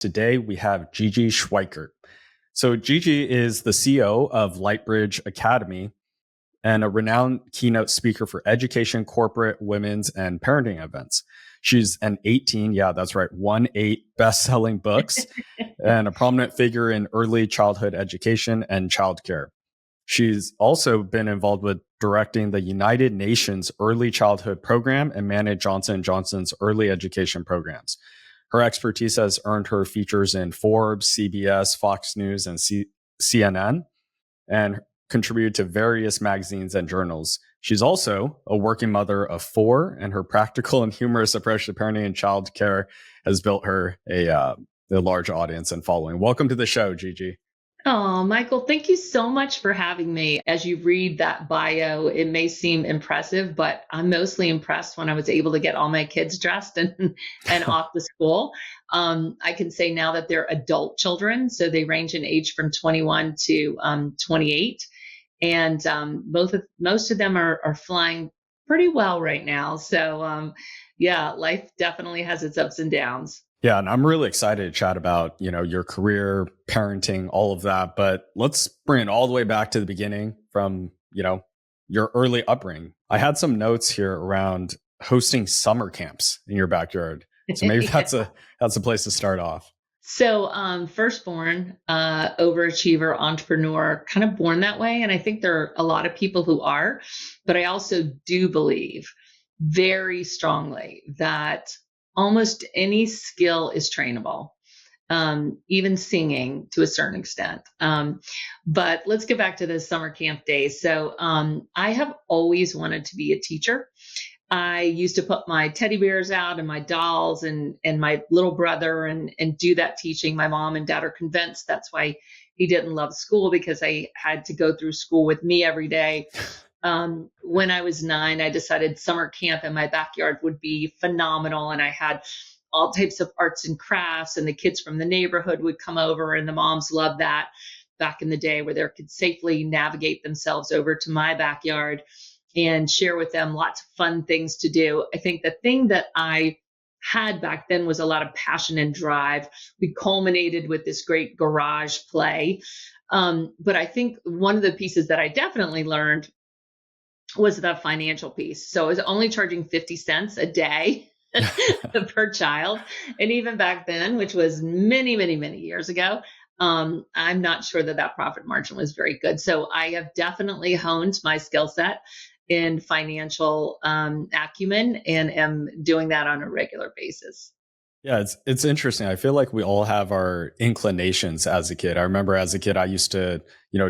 Today we have Gigi Schweikert. So Gigi is the CEO of Lightbridge Academy and a renowned keynote speaker for education, corporate, women's, and parenting events. She's an 18, yeah, that's right, 1-8 best-selling books and a prominent figure in early childhood education and childcare. She's also been involved with directing the United Nations Early Childhood Program and managed Johnson & Johnson's early education programs. Her expertise has earned her features in Forbes, CBS, Fox News, and CNN, and contributed to various magazines and journals. She's also a working mother of 4, and her practical and humorous approach to parenting and childcare has built her a large audience and following. Welcome to the show, Gigi. Oh, Michael, thank you so much for having me. As you read that bio, it may seem impressive, but I'm mostly impressed when I was able to get all my kids dressed and off to school. I can say now that they're adult children, so they range in age from 21 to 28. And most of them are flying pretty well right now. So yeah, life definitely has its ups and downs. Yeah, and I'm really excited to chat about, your career, parenting, all of that. But let's bring it all the way back to the beginning from, your early upbringing. I had some notes here around hosting summer camps in your backyard. So maybe that's a place to start off. So firstborn, overachiever, entrepreneur, kind of born that way. And I think there are a lot of people who are, but I also do believe very strongly that almost any skill is trainable, even singing to a certain extent. But let's get back to the summer camp days. So I have always wanted to be a teacher. I used to put my teddy bears out and my dolls and my little brother and do that teaching. My mom and dad are convinced that's why he didn't love school, because I had to go through school with me every day. When I was 9, I decided summer camp in my backyard would be phenomenal. And I had all types of arts and crafts, and the kids from the neighborhood would come over, and the moms loved that back in the day, where they could safely navigate themselves over to my backyard and share with them lots of fun things to do. I think the thing that I had back then was a lot of passion and drive. We culminated with this great garage play. But I think one of the pieces that I definitely learned was the financial piece. So I was only charging 50 cents a day per child. And even back then, which was many, many, many years ago, I'm not sure that profit margin was very good. So I have definitely honed my skill set in financial acumen and am doing that on a regular basis. Yeah, it's interesting. I feel like we all have our inclinations as a kid. I remember as a kid, I used to,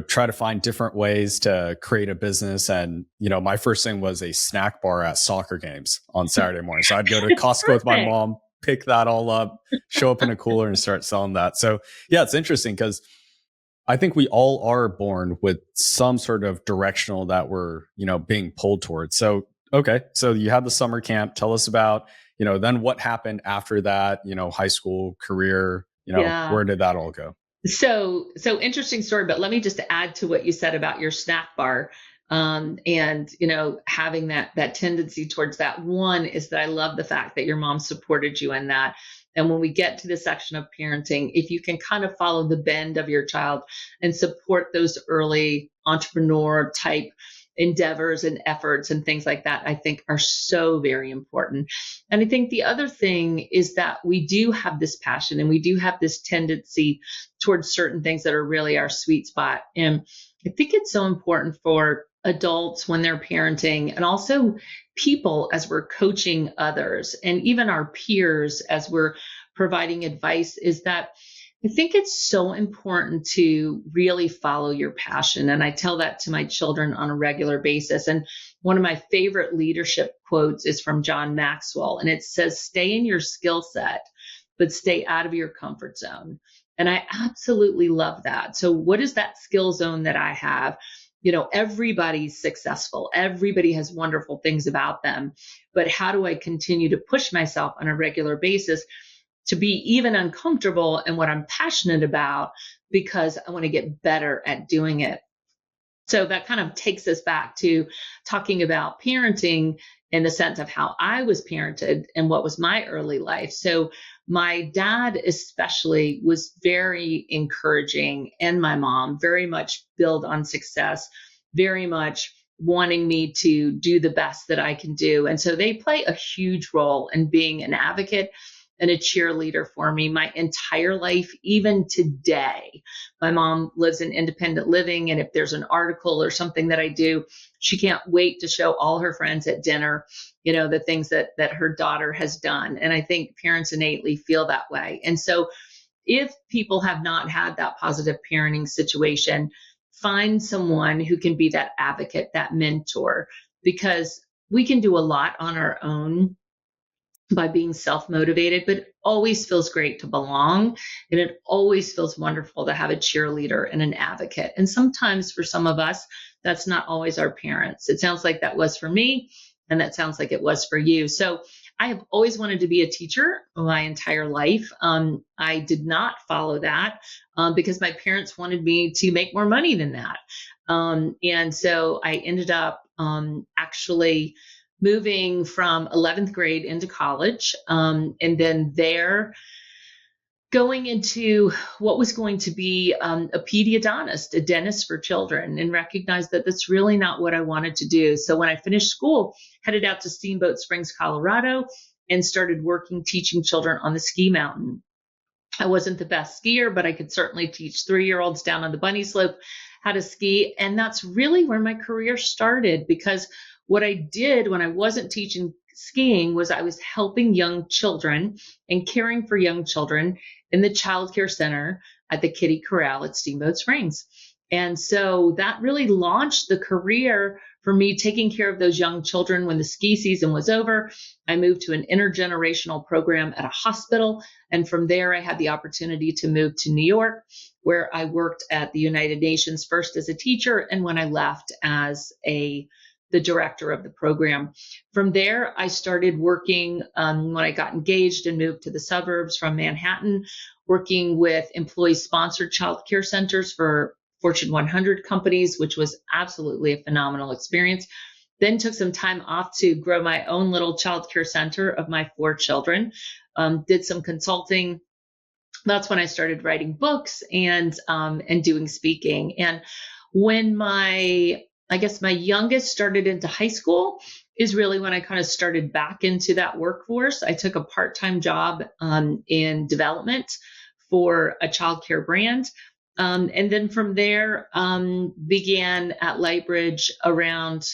try to find different ways to create a business. And, my first thing was a snack bar at soccer games on Saturday morning. So I'd go to Costco with my mom, pick that all up, show up in a cooler and start selling that. So yeah, it's interesting because I think we all are born with some sort of directional that we're, being pulled towards. So, okay. So you had the summer camp. Tell us about, then what happened after that, high school career, Yeah. where did that all go? So interesting story, but let me just add to what you said about your snack bar. And having that tendency towards that. One is that I love the fact that your mom supported you in that. And when we get to the section of parenting, if you can kind of follow the bend of your child and support those early entrepreneur type endeavors and efforts and things like that, I think are so very important. And I think the other thing is that we do have this passion and we do have this tendency towards certain things that are really our sweet spot. And I think it's so important for adults when they're parenting, and also people as we're coaching others, and even our peers as we're providing advice, is that I think it's so important to really follow your passion. And I tell that to my children on a regular basis. And one of my favorite leadership quotes is from John Maxwell. And it says, stay in your skill set, but stay out of your comfort zone. And I absolutely love that. So what is that skill zone that I have? Everybody's successful. Everybody has wonderful things about them. But how do I continue to push myself on a regular basis to be even uncomfortable in what I'm passionate about, because I want to get better at doing it? So that kind of takes us back to talking about parenting in the sense of how I was parented and what was my early life. So my dad especially was very encouraging, and my mom very much build on success, very much wanting me to do the best that I can do. And so they play a huge role in being an advocate and a cheerleader for me my entire life, even today. My mom lives in independent living, and if there's an article or something that I do, she can't wait to show all her friends at dinner, the things that her daughter has done. And I think parents innately feel that way. And so if people have not had that positive parenting situation, find someone who can be that advocate, that mentor, because we can do a lot on our own by being self-motivated, but it always feels great to belong. And it always feels wonderful to have a cheerleader and an advocate. And sometimes for some of us, that's not always our parents. It sounds like that was for me, and that sounds like it was for you. So I have always wanted to be a teacher my entire life. I did not follow that because my parents wanted me to make more money than that. And so I ended up actually moving from 11th grade into college, and then there going into what was going to be a pediodontist, a dentist for children, and recognized that that's really not what I wanted to do. So when I finished school, headed out to Steamboat Springs, Colorado, and started working teaching children on the ski mountain. I wasn't the best skier, but I could certainly teach 3-year-olds down on the bunny slope how to ski. And that's really where my career started, because what I did when I wasn't teaching skiing was I was helping young children and caring for young children in the child care center at the Kiddie Corral at Steamboat Springs. And so that really launched the career for me, taking care of those young children. When the ski season was over, I moved to an intergenerational program at a hospital. And from there, I had the opportunity to move to New York, where I worked at the United Nations, first as a teacher, and when I left as the director of the program. From there, I started working when I got engaged and moved to the suburbs from Manhattan, working with employee-sponsored child care centers for Fortune 100 companies, which was absolutely a phenomenal experience. Then took some time off to grow my own little child care center of my 4 children, did some consulting. That's when I started writing books and doing speaking. And when my youngest started into high school is really when I kind of started back into that workforce. I took a part-time job in development for a childcare brand. And then from there, began at Lightbridge around,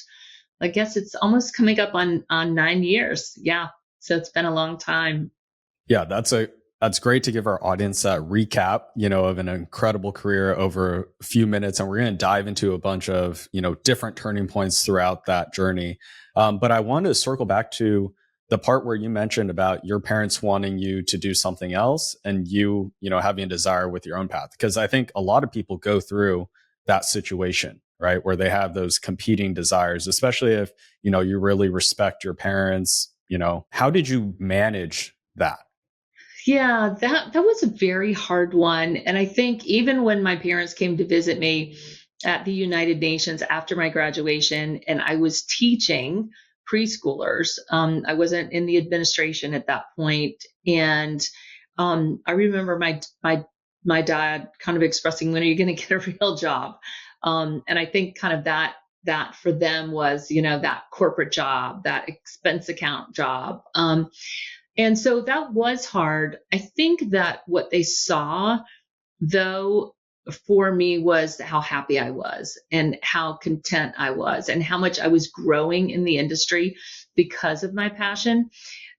I guess it's almost coming up on 9 years. Yeah. So it's been a long time. Yeah, that's great to give our audience a recap, of an incredible career over a few minutes. And we're going to dive into a bunch of, different turning points throughout that journey. But I want to circle back to the part where you mentioned about your parents wanting you to do something else and you having a desire with your own path. Because I think a lot of people go through that situation, right? Where they have those competing desires, especially if, you really respect your parents. How did you manage that? Yeah, that was a very hard one. And I think even when my parents came to visit me at the United Nations after my graduation, and I was teaching preschoolers, I wasn't in the administration at that point. And I remember my dad kind of expressing, when are you going to get a real job? And I think kind of that for them was, that corporate job, that expense account job. And so that was hard. I think that what they saw, though, for me was how happy I was and how content I was and how much I was growing in the industry because of my passion.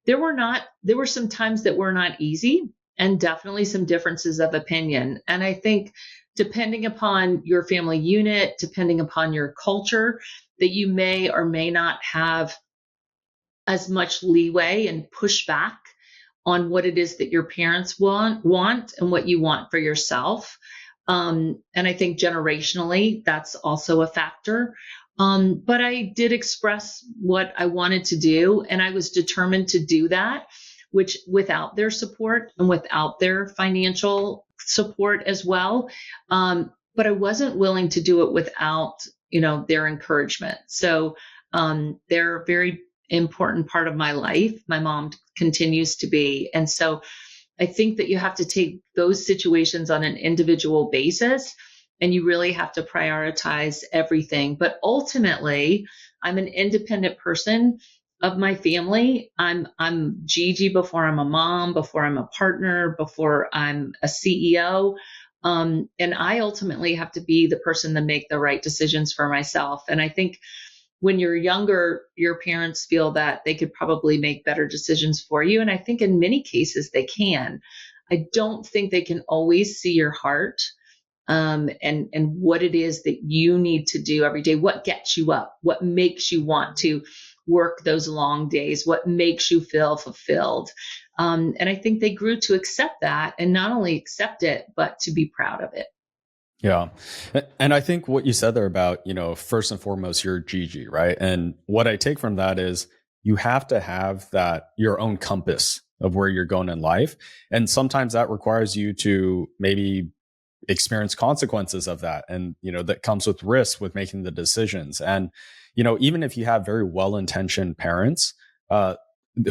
There were some times that were not easy, and definitely some differences of opinion. And I think depending upon your family unit, depending upon your culture, that you may or may not have as much leeway and pushback on what it is that your parents want and what you want for yourself. And I think generationally, that's also a factor. But I did express what I wanted to do, and I was determined to do that, which without their support and without their financial support as well. But I wasn't willing to do it without their encouragement. So they're a very important part of my life. My mom continues to be. And so I think that you have to take those situations on an individual basis, and you really have to prioritize everything. But ultimately, I'm an independent person of my family. I'm Gigi before I'm a mom, before I'm a partner, before I'm a CEO. And I ultimately have to be the person to make the right decisions for myself. And I think when you're younger, your parents feel that they could probably make better decisions for you. And I think in many cases they can. I don't think they can always see your heart, and what it is that you need to do every day, what gets you up, what makes you want to work those long days, what makes you feel fulfilled. And I think they grew to accept that, and not only accept it, but to be proud of it. Yeah. And I think what you said there about, first and foremost, you're Gigi, right? And what I take from that is you have to have that your own compass of where you're going in life. And sometimes that requires you to maybe experience consequences of that. And, that comes with risk with making the decisions. And, even if you have very well-intentioned parents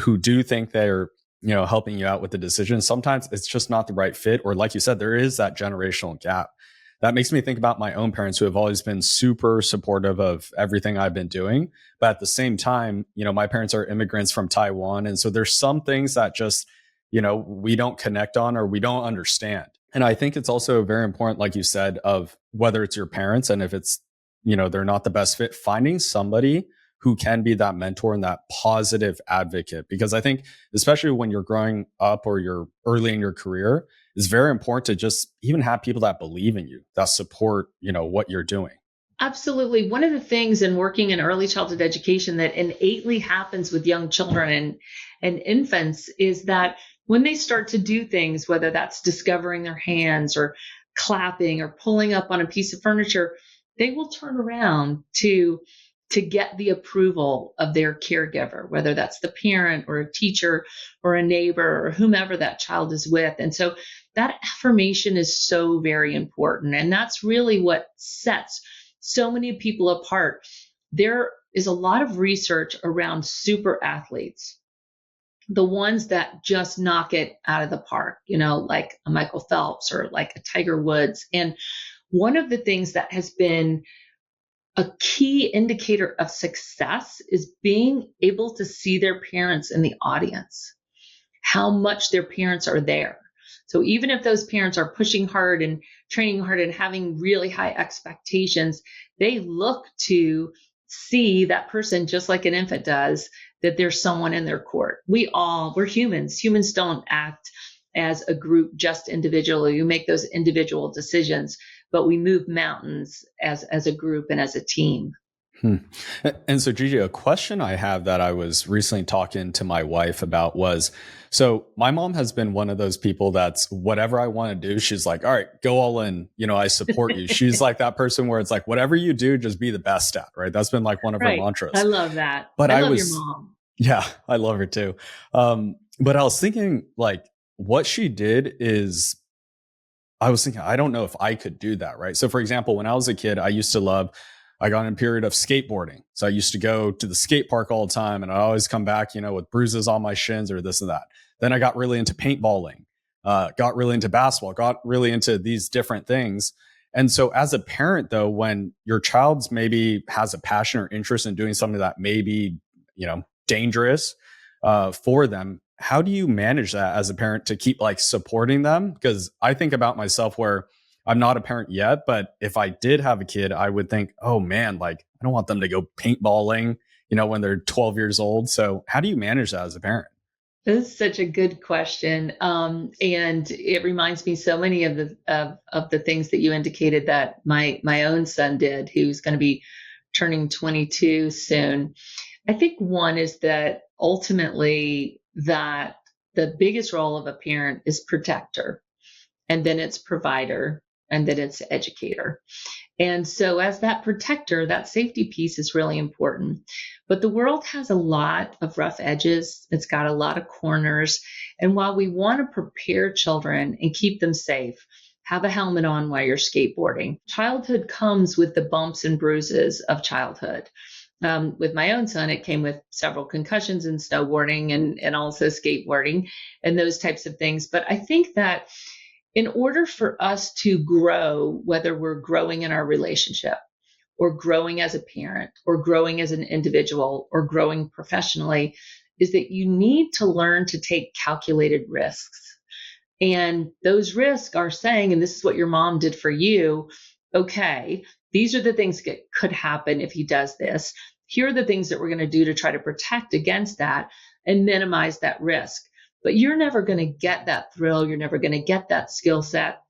who do think they're, helping you out with the decision, sometimes it's just not the right fit. Or like you said, there is that generational gap. That makes me think about my own parents who have always been super supportive of everything I've been doing. But at the same time, my parents are immigrants from Taiwan. And so there's some things that just, we don't connect on or we don't understand. And I think it's also very important, like you said, of whether it's your parents and if it's, they're not the best fit, finding somebody who can be that mentor and that positive advocate. Because I think, especially when you're growing up or you're early in your career, it's very important to just even have people that believe in you, that support, what you're doing. Absolutely. One of the things in working in early childhood education that innately happens with young children and infants is that when they start to do things, whether that's discovering their hands or clapping or pulling up on a piece of furniture, they will turn around to get the approval of their caregiver, whether that's the parent or a teacher or a neighbor or whomever that child is with. And so that affirmation is so very important. And that's really what sets so many people apart. There is a lot of research around super athletes, the ones that just knock it out of the park, like a Michael Phelps or like a Tiger Woods. And one of the things that has been a key indicator of success is being able to see their parents in the audience, how much their parents are there. So even if those parents are pushing hard and training hard and having really high expectations, they look to see that person, just like an infant does, that there's someone in their court. We're humans. Humans don't act as a group, just individually. You make those individual decisions, but we move mountains as a group and as a team. And so, Gigi, a question I have that I was recently talking to my wife about was, so my mom has been one of those people that's whatever I want to do, she's like, all right, go all in. I support you. She's like that person where it's like, whatever you do, just be the best at, right? That's been like one of her mantras. I love that. But I love your mom. Yeah, I love her too. But I was thinking like what she did is, I was thinking, I don't know if I could do that, right? So for example, when I was a kid, I got in a period of skateboarding. So I used to go to the skate park all the time and I always come back, with bruises on my shins or this and that. Then I got really into paintballing, got really into basketball, got really into these different things. And so as a parent though, when your child's maybe has a passion or interest in doing something that may be, dangerous for them, how do you manage that as a parent to keep like supporting them? Because I think about myself where I'm not a parent yet, but if I did have a kid, I would think, oh man, like I don't want them to go paintballing, when they're 12 years old. So how do you manage that as a parent? This is such a good question. And it reminds me so many of the things that you indicated that my own son did, who's going to be turning 22 soon. I think one is that ultimately that the biggest role of a parent is protector, and then it's provider, and then it's educator. And so as that protector, that safety piece is really important. But the world has a lot of rough edges. It's got a lot of corners. And while we want to prepare children and keep them safe, have a helmet on while you're skateboarding. Childhood comes with the bumps and bruises of childhood. With my own son, it came with several concussions in snowboarding and also skateboarding and those types of things. But I think that in order for us to grow, whether we're growing in our relationship or growing as a parent or growing as an individual or growing professionally, is that you need to learn to take calculated risks. And those risks are saying, and this is what your mom did for you, okay, these are the things that could happen if he does this. Here are the things that we're going to do to try to protect against that and minimize that risk. But you're never going to get that thrill. You're never going to get that skill set.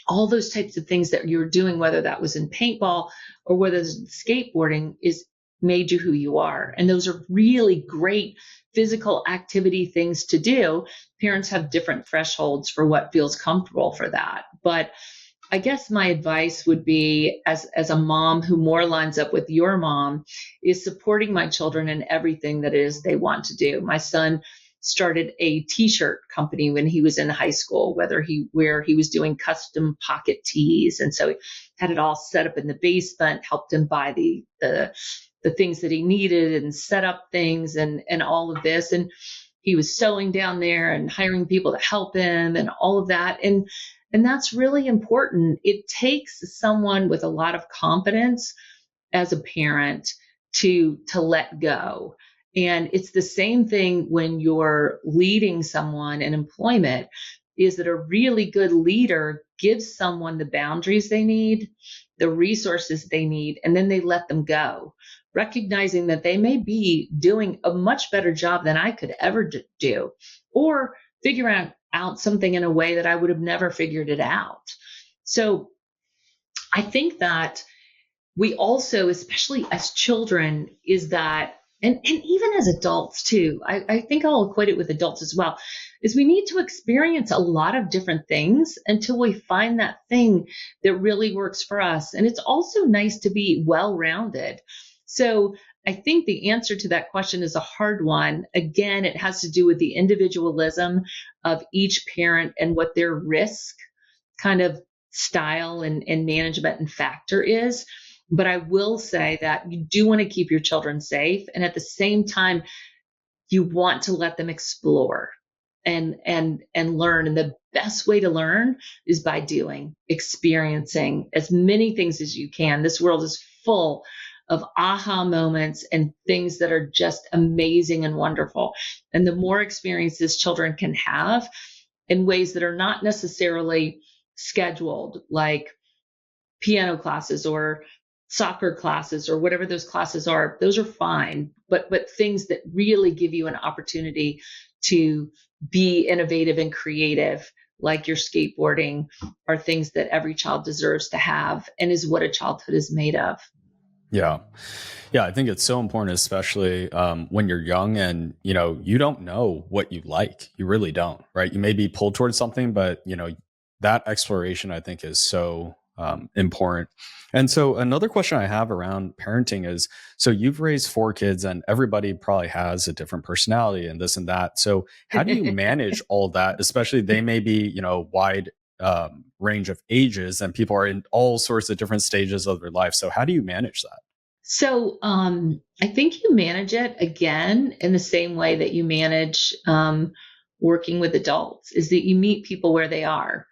All those types of things that you're doing, whether that was in paintball or whether it's skateboarding, is made you who you are. And those are really great physical activity things to do. Parents have different thresholds for what feels comfortable for that. But I guess my advice would be, as a mom who more lines up with your mom, is supporting my children in everything that it is they want to do. My son started a t-shirt company when he was in high school, where he was doing custom pocket tees. And so he had it all set up in the basement, helped him buy the things that he needed and set up things and all of this. And he was sewing down there and hiring people to help him and all of that. And that's really important. It takes someone with a lot of confidence as a parent to let go. And it's the same thing when you're leading someone in employment, is that a really good leader gives someone the boundaries they need, the resources they need, and then they let them go, recognizing that they may be doing a much better job than I could ever do, or figuring out something in a way that I would have never figured it out. So I think that we also, especially as children, is that, and even as adults too, I think I'll equate it with adults as well, is we need to experience a lot of different things until we find that thing that really works for us. And it's also nice to be well-rounded. So I think the answer to that question is a hard one. Again, it has to do with the individualism of each parent and what their risk kind of style and management and factor is. But I will say that you do want to keep your children safe. And at the same time, you want to let them explore and learn. And the best way to learn is by doing, experiencing as many things as you can. This world is full of aha moments and things that are just amazing and wonderful. And the more experiences children can have in ways that are not necessarily scheduled, like piano classes or soccer classes or whatever those classes are, those are fine. But things that really give you an opportunity to be innovative and creative, like your skateboarding, are things that every child deserves to have and is what a childhood is made of. Yeah. Yeah. I think it's so important, especially when you're young and, you don't know what you like. You really don't, right? You may be pulled towards something, but, that exploration, I think, is so important. And so another question I have around parenting is, so you've raised 4 kids and everybody probably has a different personality and this and that. So how do you manage all that? Especially they may be, wide range of ages and people are in all sorts of different stages of their life. So how do you manage that? So I think you manage it again in the same way that you manage working with adults, is that you meet people where they are.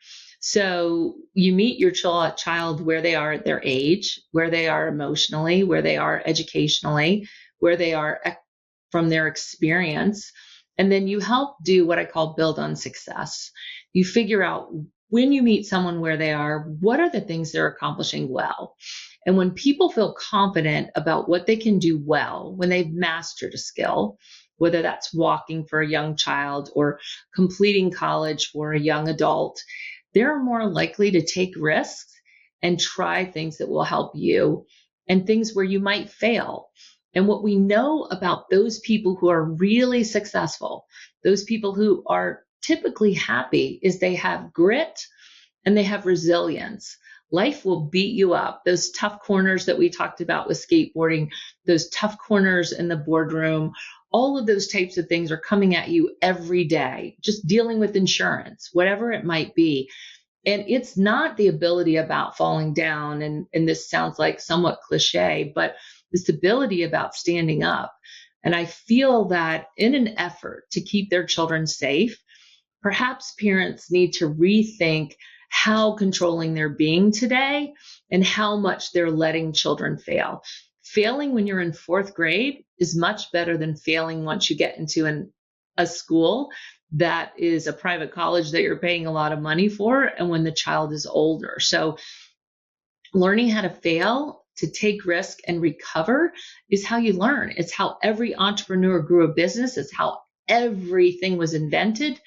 So you meet your child where they are at their age, where they are emotionally, where they are educationally, where they are from their experience. And then you help do what I call build on success. You figure out, when you meet someone where they are, what are the things they're accomplishing well? And when people feel confident about what they can do well, when they've mastered a skill, whether that's walking for a young child or completing college for a young adult, they're more likely to take risks and try things that will help you and things where you might fail. And what we know about those people who are really successful, those people who are typically happy, is they have grit and they have resilience. Life will beat you up. Those tough corners that we talked about with skateboarding, those tough corners in the boardroom, all of those types of things are coming at you every day, just dealing with insurance, whatever it might be. And it's not the ability about falling down, and this sounds like somewhat cliche, but this ability about standing up. And I feel that in an effort to keep their children safe, perhaps parents need to rethink how controlling they're being today and how much they're letting children fail. Failing when you're in fourth grade is much better than failing once you get into a school that is a private college that you're paying a lot of money for and when the child is older. So learning how to fail, to take risk and recover is how you learn. It's how every entrepreneur grew a business. It's how everything was invented.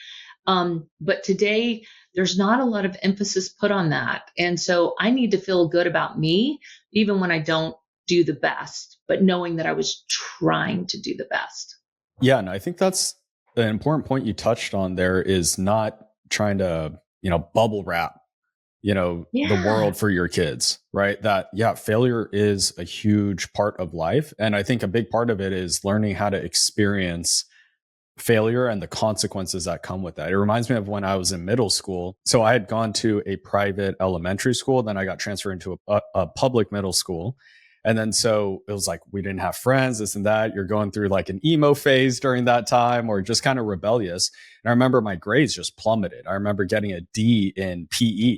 But today, there's not a lot of emphasis put on that. And so I need to feel good about me, even when I don't do the best, but knowing that I was trying to do the best. Yeah, and I think that's an important point you touched on there, is not trying to, bubble wrap, the world for your kids, right? That, failure is a huge part of life. And I think a big part of it is learning how to experience failure and the consequences that come with that. It reminds me of when I was in middle school. So I had gone to a private elementary school, then I got transferred into a public middle school. And then so it was like, we didn't have friends, this and that. You're going through like an emo phase during that time, or just kind of rebellious. And I remember my grades just plummeted. I remember getting a D in PE.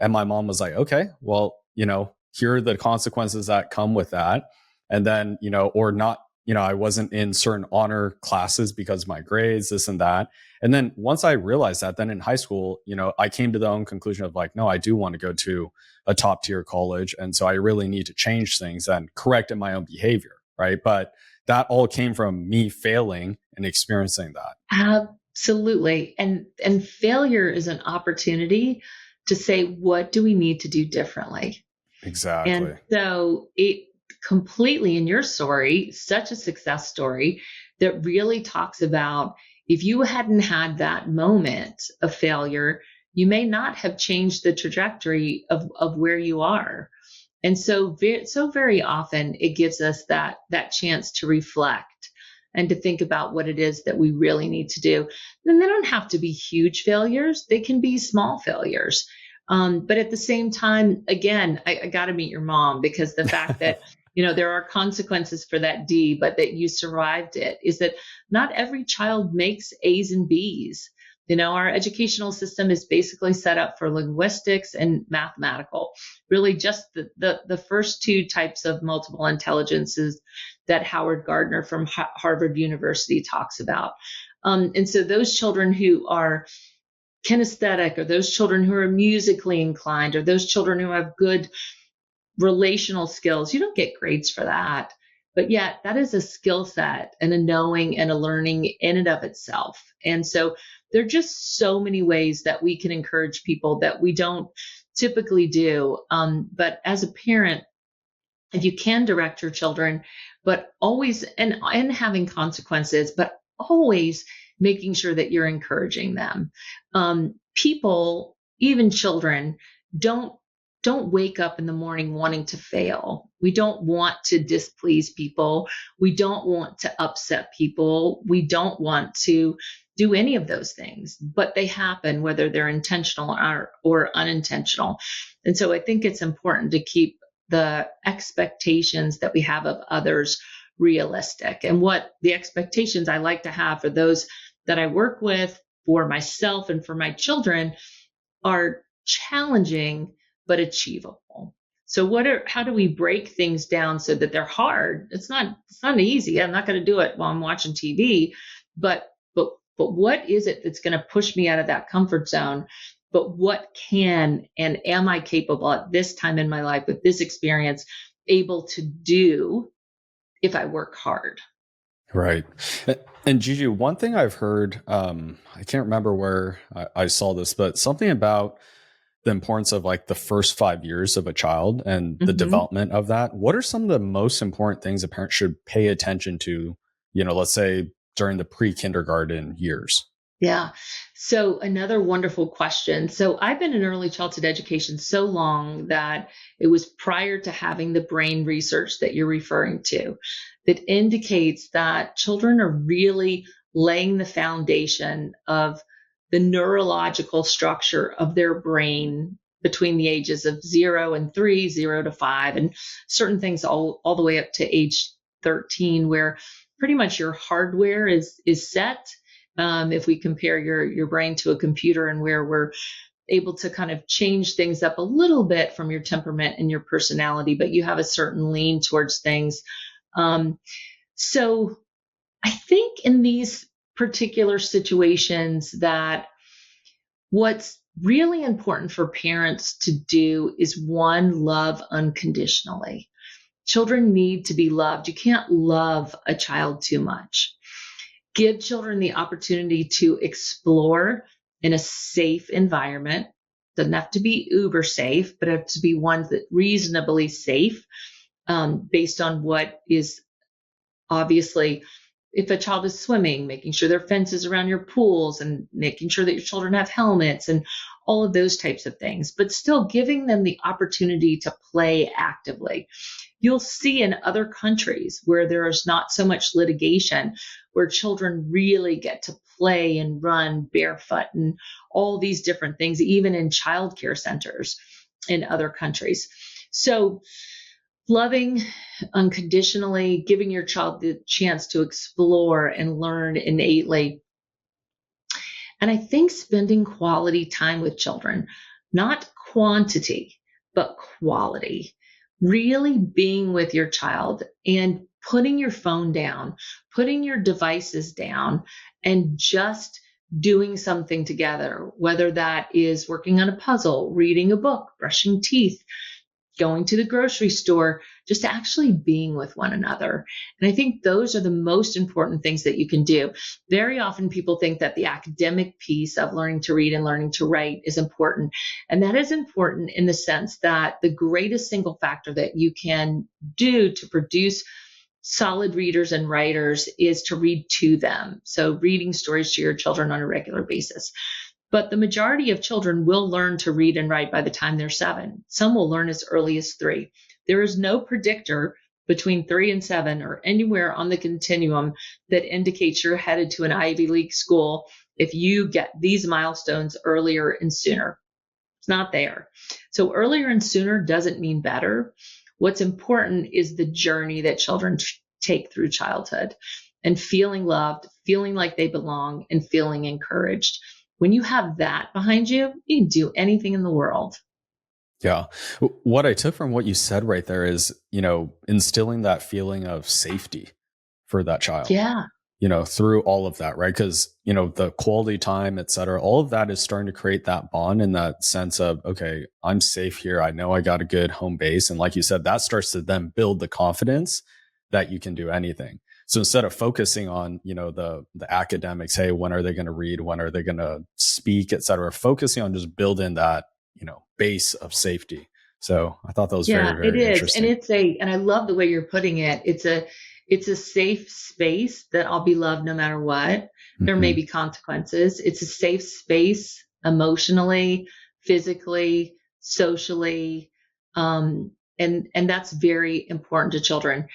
And my mom was like, okay, well, here are the consequences that come with that. And then, or not, I wasn't in certain honor classes because of my grades, this and that. And then once I realized that, then in high school, I came to the own conclusion of like, no, I do want to go to a top tier college. And so I really need to change things and correct in my own behavior. Right. But that all came from me failing and experiencing that. Absolutely. And failure is an opportunity to say, what do we need to do differently? Exactly. And so it completely, in your story, such a success story that really talks about, if you hadn't had that moment of failure, you may not have changed the trajectory of where you are. And so very often it gives us that chance to reflect and to think about what it is that we really need to do. And they don't have to be huge failures. They can be small failures. But at the same time, again, I got to meet your mom, because the fact that, there are consequences for that D, but that you survived it, is that not every child makes A's and B's. Our educational system is basically set up for linguistics and mathematical, really just the first two types of multiple intelligences that Howard Gardner from Harvard University talks about. And so those children who are kinesthetic, or those children who are musically inclined, or those children who have good relational skills, you don't get grades for that. But yet that is a skill set and a knowing and a learning in and of itself. And so there are just so many ways that we can encourage people that we don't typically do. But as a parent, if you can direct your children, but always, and having consequences, but always making sure that you're encouraging them. People, even children, don't wake up in the morning wanting to fail. We don't want to displease people. We don't want to upset people. We don't want to do any of those things, but they happen whether they're intentional or unintentional. And so I think it's important to keep the expectations that we have of others realistic. And what the expectations I like to have for those that I work with, for myself and for my children, are challenging but achievable. So how do we break things down so that they're hard? It's not easy. I'm not going to do it while I'm watching TV, but what is it that's going to push me out of that comfort zone? But what can and am I capable at this time in my life with this experience able to do if I work hard? Right. And Gigi, one thing I've heard, I can't remember where I saw this, but something about the importance of like the first 5 years of a child and the development of that. What are some of the most important things a parent should pay attention to, let's say during the pre-kindergarten years? Yeah. So another wonderful question. So I've been in early childhood education so long that it was prior to having the brain research that you're referring to that indicates that children are really laying the foundation of the neurological structure of their brain between the ages of 0 and 3, 0 to 5, and certain things all the way up to age 13, where pretty much your hardware is set. If we compare your brain to a computer, and where we're able to kind of change things up a little bit from your temperament and your personality, but you have a certain lean towards things. So I think in these particular situations that what's really important for parents to do is, one, love unconditionally. Children need to be loved. You can't love a child too much. Give children the opportunity to explore in a safe environment. Doesn't have to be uber safe, but have to be ones that reasonably safe, based on what is obviously, if a child is swimming, making sure there are fences around your pools and making sure that your children have helmets and all of those types of things, but still giving them the opportunity to play actively. You'll see in other countries where there is not so much litigation, where children really get to play and run barefoot and all these different things, even in childcare centers in other countries. So loving unconditionally, giving your child the chance to explore and learn innately. And I think spending quality time with children, not quantity, but quality, really being with your child and putting your phone down, putting your devices down, and just doing something together, whether that is working on a puzzle, reading a book, brushing teeth, going to the grocery store, just actually being with one another. And I think those are the most important things that you can do. Very often people think that the academic piece of learning to read and learning to write is important. And that is important in the sense that the greatest single factor that you can do to produce solid readers and writers is to read to them. So reading stories to your children on a regular basis. But the majority of children will learn to read and write by the time they're 7. Some will learn as early as 3. There is no predictor between 3 and 7 or anywhere on the continuum that indicates you're headed to an Ivy League school if you get these milestones earlier and sooner. It's not there. So earlier and sooner doesn't mean better. What's important is the journey that children take through childhood and feeling loved, feeling like they belong, and feeling encouraged. When you have that behind you, you can do anything in the world. Yeah. What I took from what you said right there is, instilling that feeling of safety for that child, Yeah. through all of that, right? Because, the quality time, et cetera, all of that is starting to create that bond and that sense of, okay, I'm safe here. I know I got a good home base. And like you said, that starts to then build the confidence that you can do anything. So instead of focusing on, the academics, hey, when are they going to read? When are they going to speak, et cetera, focusing on just building that, base of safety. So I thought that was very, It very is. And interesting. and I love the way you're putting it. It's a safe space that I'll be loved no matter what. There may be consequences. It's a safe space emotionally, physically, socially. And that's very important to children.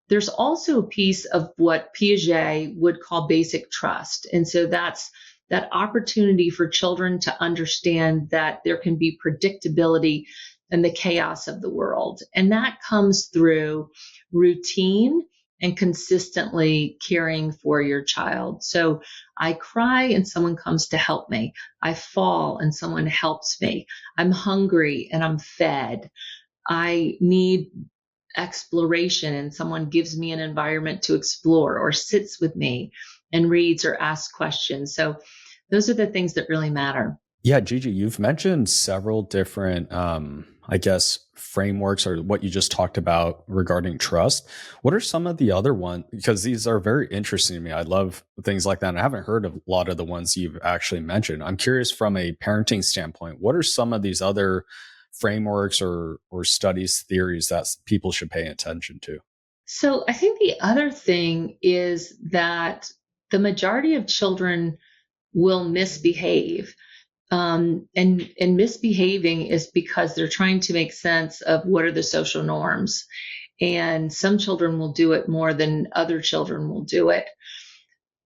There's also a piece of what Piaget would call basic trust. And so that's that opportunity for children to understand that there can be predictability in the chaos of the world. And that comes through routine and consistently caring for your child. So I cry and someone comes to help me. I fall and someone helps me. I'm hungry and I'm fed. I need exploration and someone gives me an environment to explore or sits with me and reads or asks questions. So those are the things that really matter. Yeah, Gigi, you've mentioned several different, frameworks or what you just talked about regarding trust. What are some of the other ones? Because these are very interesting to me. I love things like that. And I haven't heard of a lot of the ones you've actually mentioned. I'm curious from a parenting standpoint, what are some of these other frameworks or studies, theories that people should pay attention to? So I think the other thing is that the majority of children will misbehave. And misbehaving is because they're trying to make sense of what are the social norms. And some children will do it more than other children will do it.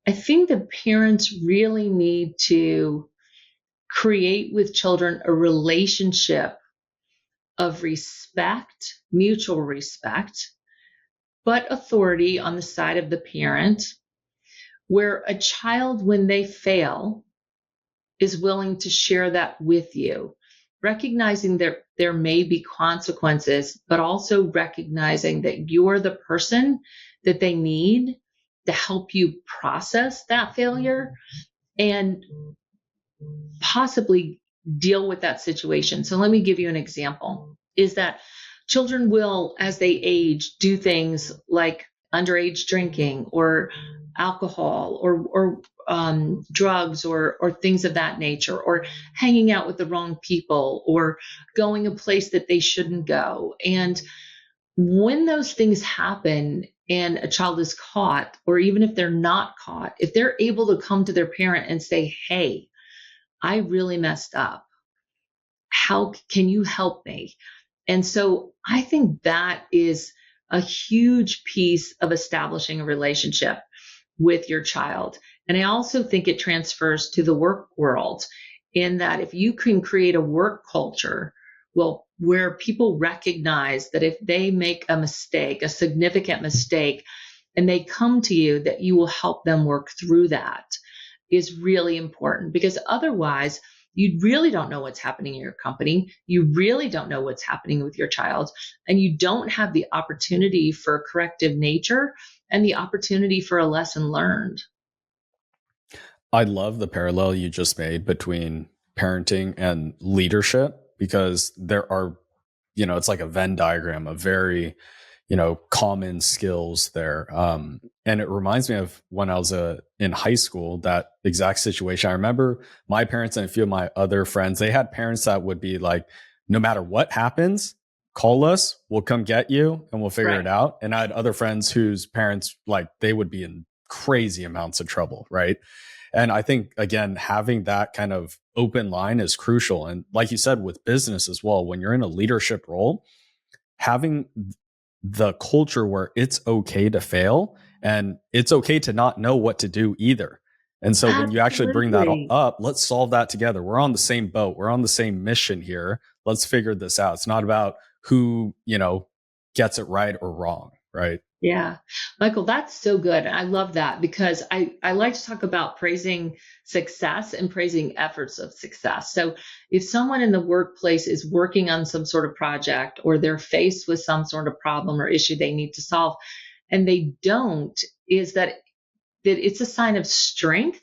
I think the parents really need to create with children a relationship of respect, mutual respect, but authority on the side of the parent, where a child, when they fail, is willing to share that with you, recognizing that there may be consequences, but also recognizing that you're the person that they need to help you process that failure and possibly deal with that situation. So let me give you an example, is that children will, as they age, do things like underage drinking or alcohol or drugs or things of that nature, or hanging out with the wrong people or going a place that they shouldn't go. And when those things happen and a child is caught, or even if they're not caught, if they're able to come to their parent and say, hey, I really messed up. How can you help me? And so I think that is a huge piece of establishing a relationship with your child. And I also think it transfers to the work world, in that if you can create a work culture, well, where people recognize that if they make a mistake, a significant mistake, and they come to you, that you will help them work through that, is really important. Because otherwise, you really don't know what's happening in your company. You really don't know what's happening with your child. And you don't have the opportunity for corrective nature and the opportunity for a lesson learned. I love the parallel you just made between parenting and leadership, because there are, it's like a Venn diagram of very, common skills there. And it reminds me of when I was in high school, that exact situation. I remember my parents and a few of my other friends, they had parents that would be like, no matter what happens, call us, we'll come get you and we'll figure it out. And I had other friends whose parents, like, they would be in crazy amounts of trouble, right? And I think, again, having that kind of open line is crucial. And like you said, with business as well, when you're in a leadership role, having the culture where it's okay to fail and it's okay to not know what to do either. And so when you actually bring that up, let's solve that together. We're on the same boat. We're on the same mission here. Let's figure this out. It's not about who, gets it right or wrong, right? Yeah. Michael, that's so good. I love that, because I like to talk about praising success and praising efforts of success. So if someone in the workplace is working on some sort of project, or they're faced with some sort of problem or issue they need to solve, and they don't, is that it's a sign of strength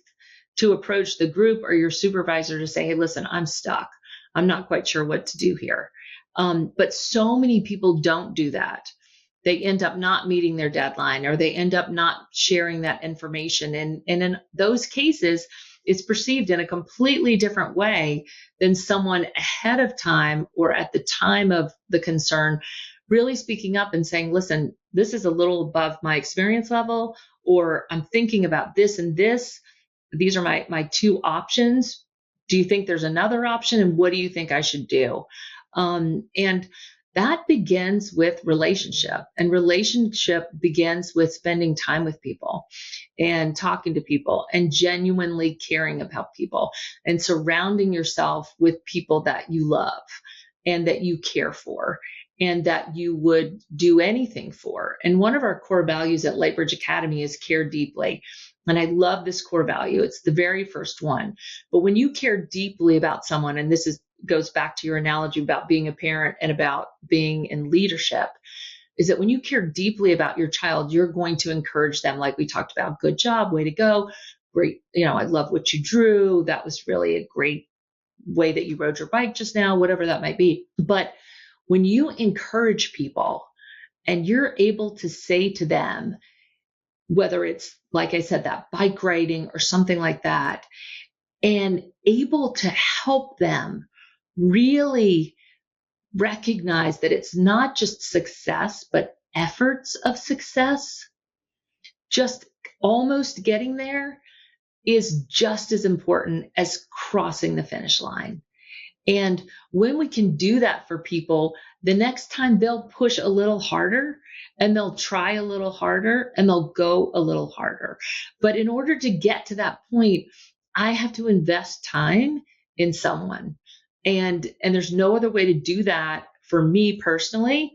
to approach the group or your supervisor to say, hey, listen, I'm stuck. I'm not quite sure what to do here. But so many people don't do that. They end up not meeting their deadline, or they end up not sharing that information. And in those cases, it's perceived in a completely different way than someone ahead of time, or at the time of the concern, really speaking up and saying, listen, this is a little above my experience level, or I'm thinking about this and this. These are my two options. Do you think there's another option? And what do you think I should do? And that begins with relationship, and relationship begins with spending time with people and talking to people and genuinely caring about people and surrounding yourself with people that you love and that you care for and that you would do anything for. And one of our core values at Lightbridge Academy is care deeply. And I love this core value. It's the very first one. But when you care deeply about someone, and goes back to your analogy about being a parent and about being in leadership, is that when you care deeply about your child, you're going to encourage them, like we talked about, good job, way to go, great, I love what you drew, that was really a great way that you rode your bike just now, whatever that might be. But when you encourage people and you're able to say to them, whether it's, like I said, that bike riding or something like that, and able to help them really recognize that it's not just success, but efforts of success, just almost getting there is just as important as crossing the finish line. And when we can do that for people, the next time they'll push a little harder, and they'll try a little harder, and they'll go a little harder. But in order to get to that point, I have to invest time in someone. And there's no other way to do that for me personally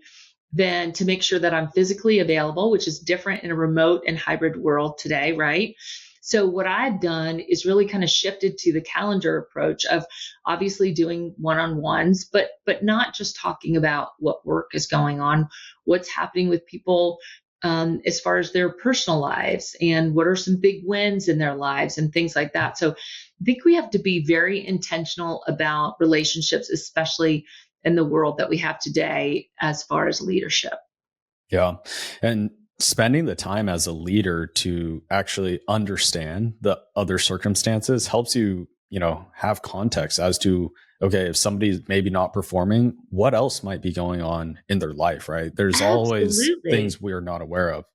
than to make sure that I'm physically available, which is different in a remote and hybrid world today, right? So what I've done is really kind of shifted to the calendar approach of obviously doing one-on-ones, but not just talking about what work is going on, what's happening with people as far as their personal lives and what are some big wins in their lives and things like that. So I think we have to be very intentional about relationships, especially in the world that we have today as far as leadership. Yeah. And spending the time as a leader to actually understand the other circumstances helps you, have context as to, okay, if somebody's maybe not performing, what else might be going on in their life, right? There's always Absolutely. things we're not aware of.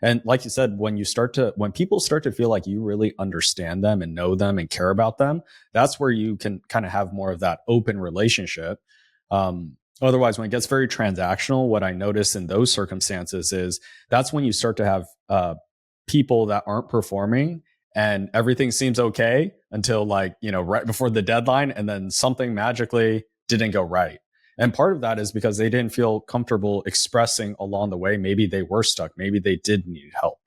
And like you said, when people start to feel like you really understand them and know them and care about them, that's where you can kind of have more of that open relationship. Otherwise, when it gets very transactional, what I notice in those circumstances is that's when you start to have people that aren't performing and everything seems okay until right before the deadline. And then something magically didn't go right. And part of that is because they didn't feel comfortable expressing along the way. Maybe they were stuck. Maybe they did need help.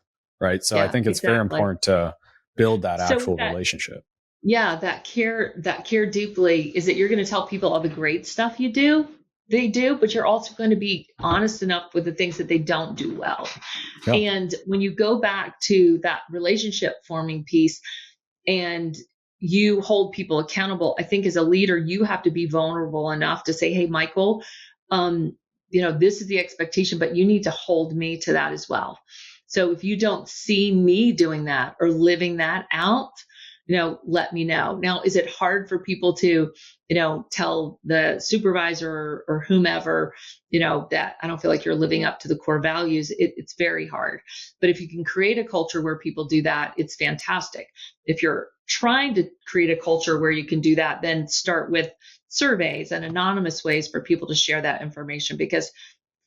Right. So I Yeah, think it's very exactly. important to build that So with actual that, relationship. yeah, that care deeply is that you're going to tell people all the great stuff they do, but you're also going to be honest enough with the things that they don't do well. Yeah. And when you go back to that relationship forming piece and you hold people accountable, I think as a leader, you have to be vulnerable enough to say, hey, Michael, um, this is the expectation, but you need to hold me to that as well. So if you don't see me doing that or living that out, let me know. Now, is it hard for people to, tell the supervisor or whomever, that I don't feel like you're living up to the core values? It's very hard. But if you can create a culture where people do that, it's fantastic. If you're trying to create a culture where you can do that, then start with surveys and anonymous ways for people to share that information, because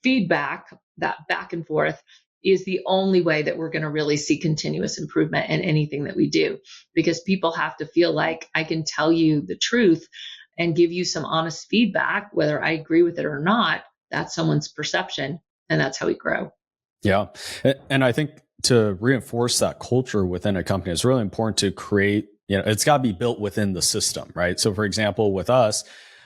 feedback, that back and forth, is the only way that we're going to really see continuous improvement in anything that we do, because people have to feel like I can tell you the truth and give you some honest feedback, whether I agree with it or not. That's someone's perception, and that's how we grow. Yeah. And I think to reinforce that culture within a company, it's really important to create, it's got to be built within the system, right? So, for example, with us,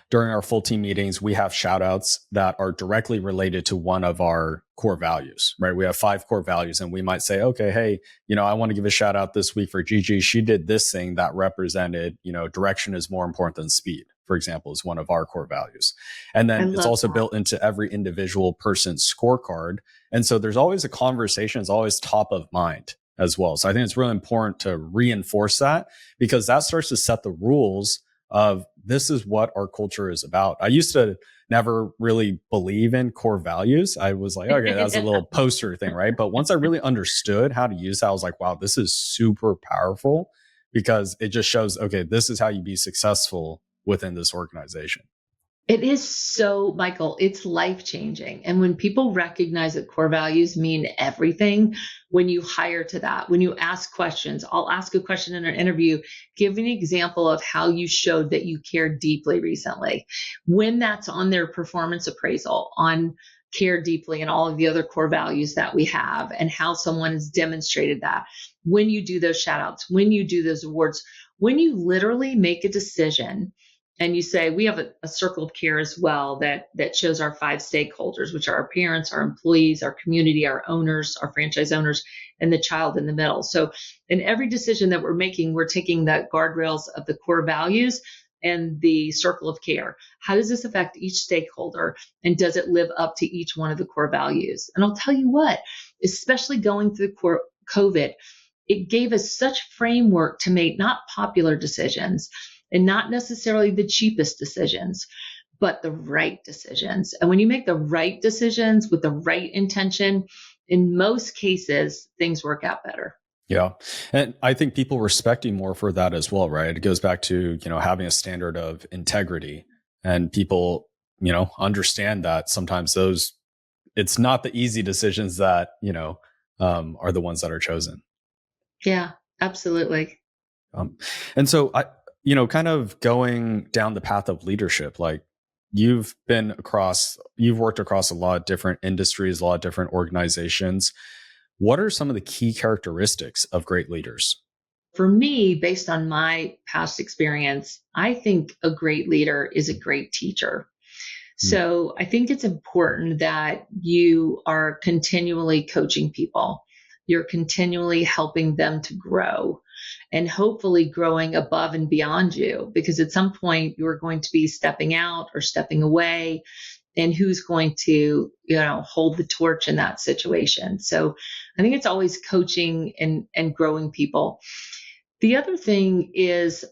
during our full team meetings, we have shout outs that are directly related to one of our core values, right? We have 5 core values, and we might say, okay, hey, I want to give a shout out this week for Gigi. She did this thing that represented, direction is more important than speed, for example, is one of our core values. And I then it's love also that. built into every individual person's scorecard. And so there's always a conversation, it's always top of mind as well. So I think it's really important to reinforce that, because that starts to set the rules of this is what our culture is about. I used to never really believe in core values. I was like, okay, that's a little poster thing, right? But once I really understood how to use that, I was like, wow, this is super powerful, because it just shows, okay, this is how you be successful within this organization. It is so, Michael, it's life changing. And when people recognize that core values mean everything, when you hire to that, when you ask questions, I'll ask a question in an interview, give me an example of how you showed that you care deeply recently. When that's on their performance appraisal, on care deeply and all of the other core values that we have, and how someone has demonstrated that. When you do those shout outs, when you do those awards, when you literally make a decision and you say, we have a circle of care as well that shows our 5 stakeholders, which are our parents, our employees, our community, our owners, our franchise owners, and the child in the middle. So in every decision that we're making, we're taking the guardrails of the core values and the circle of care. How does this affect each stakeholder? And does it live up to each one of the core values? And I'll tell you what, especially going through COVID, it gave us such framework to make not popular decisions and not necessarily the cheapest decisions, but the right decisions. And when you make the right decisions with the right intention, in most cases, things work out better. Yeah. And I think people respect you more for that as well, right? It goes back to, having a standard of integrity, and people, understand that sometimes it's not the easy decisions that, are the ones that are chosen. Yeah, absolutely. Um, and so kind of going down the path of leadership, like you've worked across a lot of different industries, a lot of different organizations. What are some of the key characteristics of great leaders? For me, based on my past experience, I think a great leader is a great teacher. Mm. So I think it's important that you are continually coaching people. You're continually helping them to grow and hopefully growing above and beyond you, because at some point you're going to be stepping out or stepping away, and who's going to, hold the torch in that situation. So I think it's always coaching and growing people. The other thing is,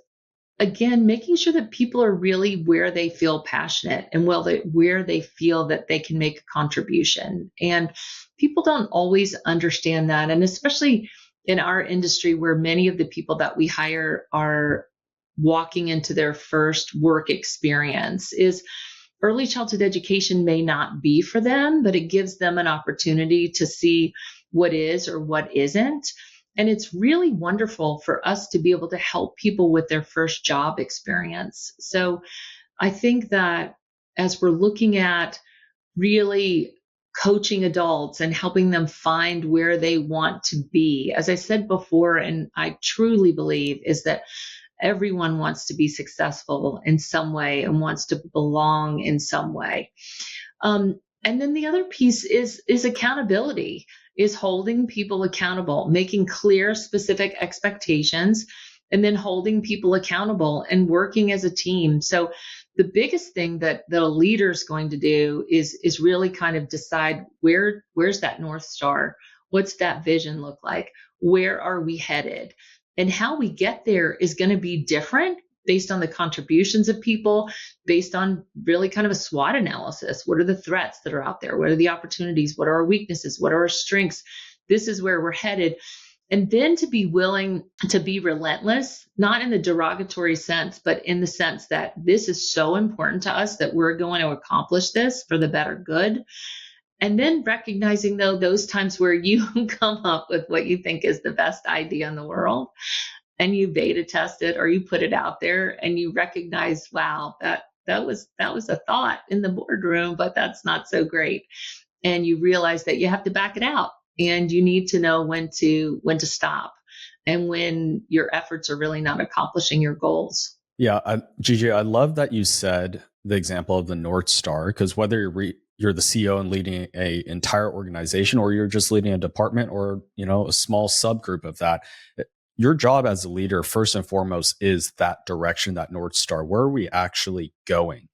again, making sure that people are really where they feel passionate and where they feel that they can make a contribution. And people don't always understand that. And especially in our industry, where many of the people that we hire are walking into their first work experience, is early childhood education may not be for them, but it gives them an opportunity to see what is or what isn't. And it's really wonderful for us to be able to help people with their first job experience. So I think that as we're looking at really coaching adults and helping them find where they want to be, as I said before, and I truly believe, is that everyone wants to be successful in some way and wants to belong in some way. And then the other piece is accountability, is holding people accountable, making clear, specific expectations, and then holding people accountable and working as a team. So the biggest thing that a leader is going to do is really kind of decide where's that North Star? What's that vision look like? Where are we headed? And how we get there is going to be different based on the contributions of people, based on really kind of a SWOT analysis. What are the threats that are out there? What are the opportunities? What are our weaknesses? What are our strengths? This is where we're headed. And then to be willing to be relentless, not in the derogatory sense, but in the sense that this is so important to us that we're going to accomplish this for the better good. And then recognizing, though, those times where you come up with what you think is the best idea in the world, and you beta test it or you put it out there and you recognize, wow, that was a thought in the boardroom, but that's not so great. And you realize that you have to back it out, and you need to know when to stop, and when your efforts are really not accomplishing your goals. Yeah, Gigi, I love that you said the example of the North Star, because whether you're the CEO and leading a entire organization, or you're just leading a department, or a small subgroup of that, your job as a leader, first and foremost, is that direction, that North Star. Where are we actually going?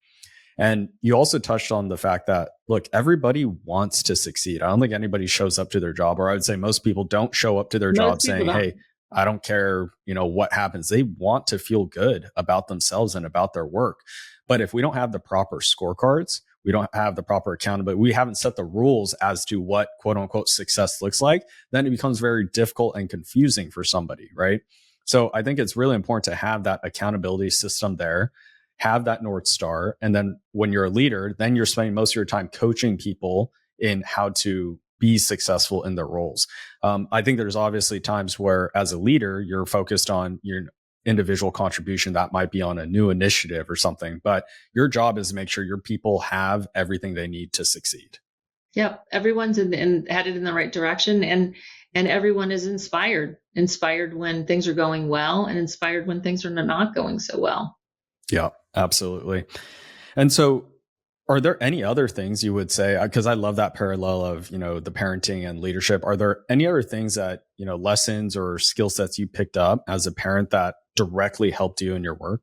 And you also touched on the fact that, look, everybody wants to succeed. I don't think anybody shows up to their job, or I would say most people don't show up to their job saying, hey, I don't care, what happens. They want to feel good about themselves and about their work. But if we don't have the proper scorecards, we don't have the proper accountability, we haven't set the rules as to what quote unquote success looks like, then it becomes very difficult and confusing for somebody, right? So I think it's really important to have that accountability system there, have that North Star. And then when you're a leader, then you're spending most of your time coaching people in how to be successful in their roles. I think there's obviously times where as a leader, you're focused on your individual contribution. That might be on a new initiative or something, but your job is to make sure your people have everything they need to succeed. Yep. Everyone's headed in the right direction, and everyone is inspired when things are going well, and inspired when things are not going so well. Yeah, absolutely. And so are there any other things you would say, because I love that parallel of, the parenting and leadership. Are there any other things that, lessons or skill sets you picked up as a parent that directly helped you in your work?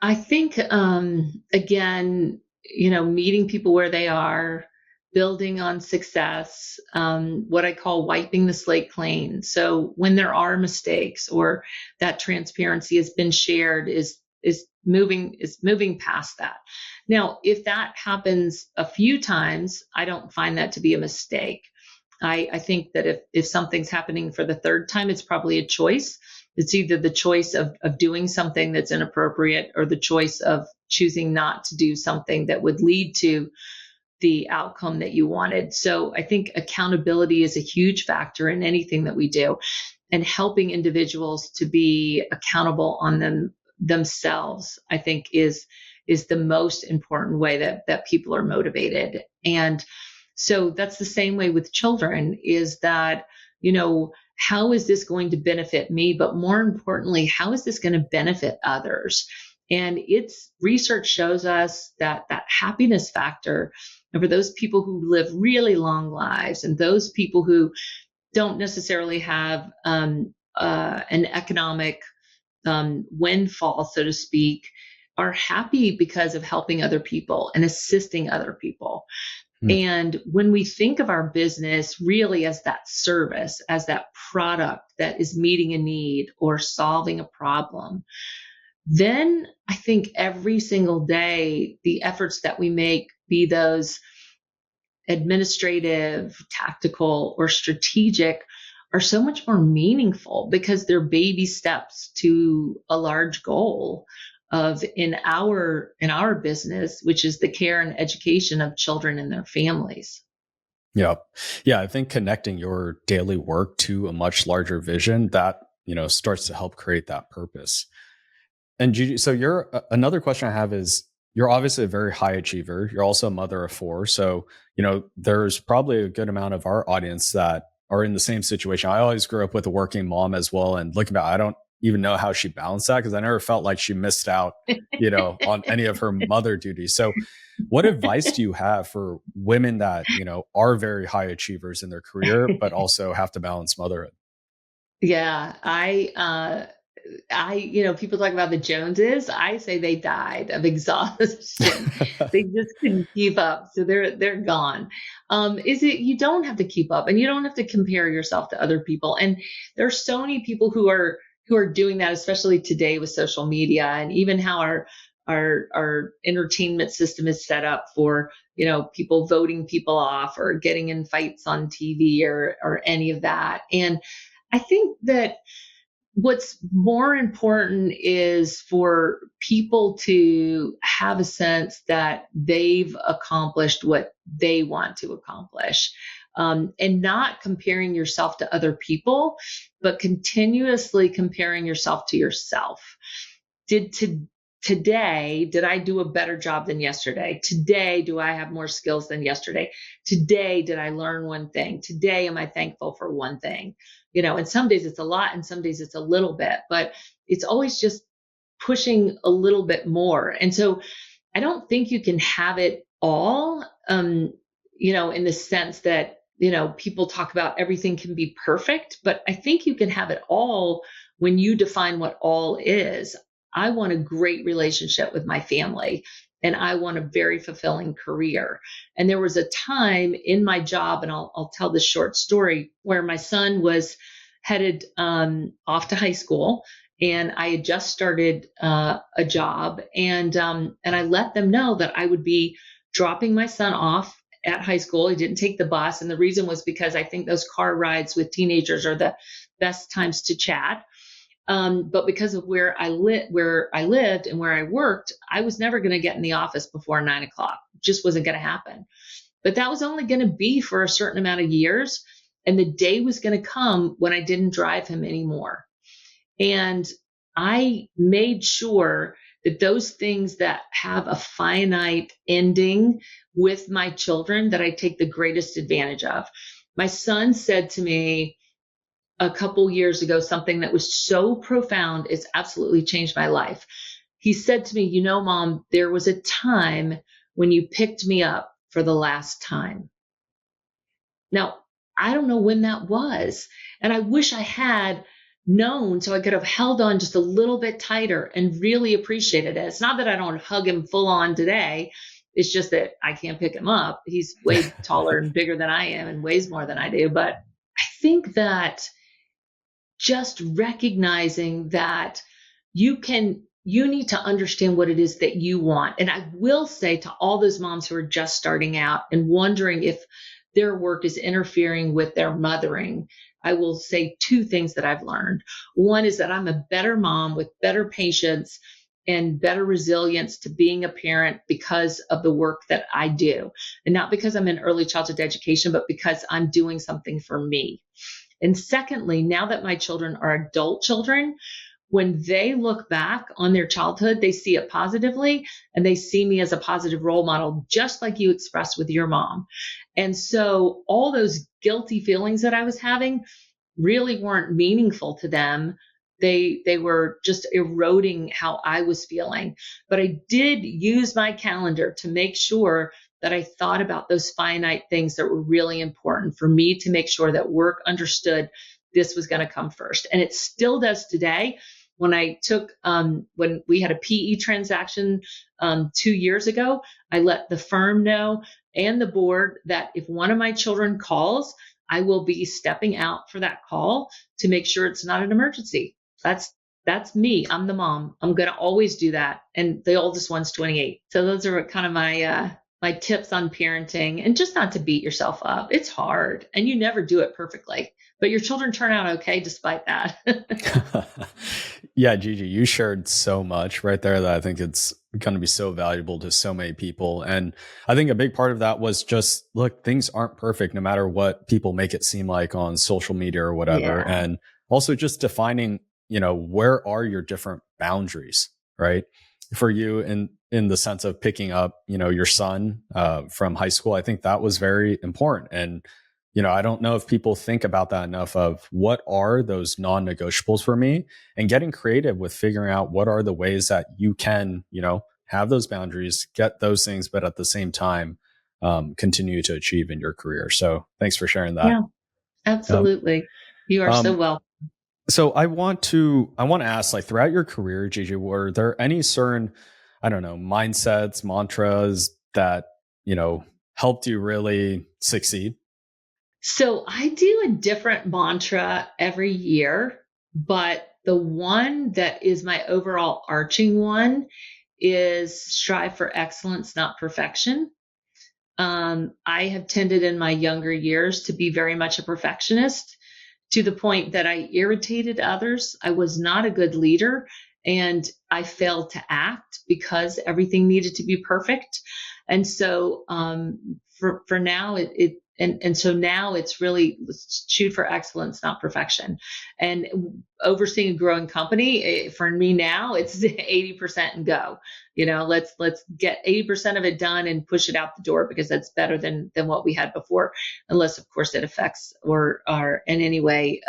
I think, again, meeting people where they are, building on success, what I call wiping the slate clean. So when there are mistakes, or that transparency has been shared, is moving past that. Now, if that happens a few times, I don't find that to be a mistake. I think that if something's happening for the third time, it's probably a choice. It's either the choice of doing something that's inappropriate, or the choice of choosing not to do something that would lead to the outcome that you wanted. So I think accountability is a huge factor in anything that we do, and helping individuals to be accountable themselves, I think is the most important way that people are motivated. And so that's the same way with children, is that, how is this going to benefit me? But more importantly, how is this going to benefit others? And it's research shows us that happiness factor, and for those people who live really long lives and those people who don't necessarily have an economic windfall, so to speak, are happy because of helping other people and assisting other people. And when we think of our business really as that service, as that product that is meeting a need or solving a problem, then I think every single day, the efforts that we make, be those administrative, tactical, or strategic, are so much more meaningful because they're baby steps to a large goal of in our business, which is the care and education of children and their families. Yeah. Yeah. I think connecting your daily work to a much larger vision that, starts to help create that purpose. And Gigi, so another question I have is, you're obviously a very high achiever. You're also a mother of four. So, there's probably a good amount of our audience that are in the same situation. I always grew up with a working mom as well. And looking back, I don't even know how she balanced that, because I never felt like she missed out, on any of her mother duties. So what advice do you have for women that, are very high achievers in their career, but also have to balance motherhood? Yeah, people talk about the Joneses. I say they died of exhaustion. They just couldn't keep up, so they're gone. You don't have to keep up, and you don't have to compare yourself to other people. And there's so many people who are doing that, especially today with social media, and even how our entertainment system is set up for people voting people off or getting in fights on TV or any of that. And I think that what's more important is for people to have a sense that they've accomplished what they want to accomplish, and not comparing yourself to other people, but continuously comparing yourself to yourself. Today, did I do a better job than yesterday? Today, do I have more skills than yesterday? Today, did I learn one thing? Today, am I thankful for one thing? And some days it's a lot and some days it's a little bit, but it's always just pushing a little bit more. And so I don't think you can have it all, in the sense that, people talk about everything can be perfect, but I think you can have it all when you define what all is. I want a great relationship with my family, and I want a very fulfilling career. And there was a time in my job, and I'll tell this short story, where my son was headed off to high school, and I had just started a job, and I let them know that I would be dropping my son off at high school. He didn't take the bus, and the reason was because I think those car rides with teenagers are the best times to chat. But because of where I lived and where I worked, I was never going to get in the office before 9 o'clock. It just wasn't going to happen. But that was only going to be for a certain amount of years. And the day was going to come when I didn't drive him anymore. And I made sure that those things that have a finite ending with my children, that I take the greatest advantage of. My son said to me a couple years ago something that was so profound, it's absolutely changed my life. He said to me, Mom, there was a time when you picked me up for the last time. Now, I don't know when that was, and I wish I had known so I could have held on just a little bit tighter and really appreciated it. It's not that I don't hug him full on today. It's just that I can't pick him up. He's way taller and bigger than I am and weighs more than I do. But I think that just recognizing that you need to understand what it is that you want. And I will say to all those moms who are just starting out and wondering if their work is interfering with their mothering, I will say two things that I've learned. One is that I'm a better mom with better patience and better resilience to being a parent because of the work that I do. And not because I'm in early childhood education, but because I'm doing something for me. And secondly, now that my children are adult children, when they look back on their childhood, they see it positively and they see me as a positive role model, just like you expressed with your mom. And so all those guilty feelings that I was having really weren't meaningful to them. They were just eroding how I was feeling. But I did use my calendar to make sure that I thought about those finite things that were really important for me to make sure that work understood this was going to come first. And it still does today. When I took, when we had a PE transaction 2 years ago, I let the firm know and the board that if one of my children calls, I will be stepping out for that call to make sure it's not an emergency. That's me. I'm the mom. I'm going to always do that. And the oldest one's 28. So those are kind of my tips on parenting, and just not to beat yourself up. It's hard and you never do it perfectly, but your children turn out okay despite that. Yeah, Gigi, you shared so much right there that I think it's going to be so valuable to so many people. And I think a big part of that was just, look, things aren't perfect no matter what people make it seem like on social media or whatever. Yeah. And also just defining, where are your different boundaries, right? For you in the sense of picking up, your son from high school, I think that was very important. And I don't know if people think about that enough of what are those non-negotiables for me, and getting creative with figuring out what are the ways that you can, have those boundaries, get those things, but at the same time, continue to achieve in your career. So thanks for sharing that. Yeah, Um, absolutely. You are so um, welcome. so I want to ask, like, throughout your career, Gigi, were there any certain, I don't know, mindsets, mantras that, helped you really succeed? So I do a different mantra every year, but the one that is my overall arching one is strive for excellence, not perfection. I have tended in my younger years to be very much a perfectionist, to the point that I irritated others. I was not a good leader and I failed to act because everything needed to be perfect. And so for now, and so now it's really, let's shoot for excellence, not perfection. And overseeing a growing company, for me now, it's 80% and go. Let's get 80% of it done and push it out the door, because that's better than what we had before, unless of course it affects or in any way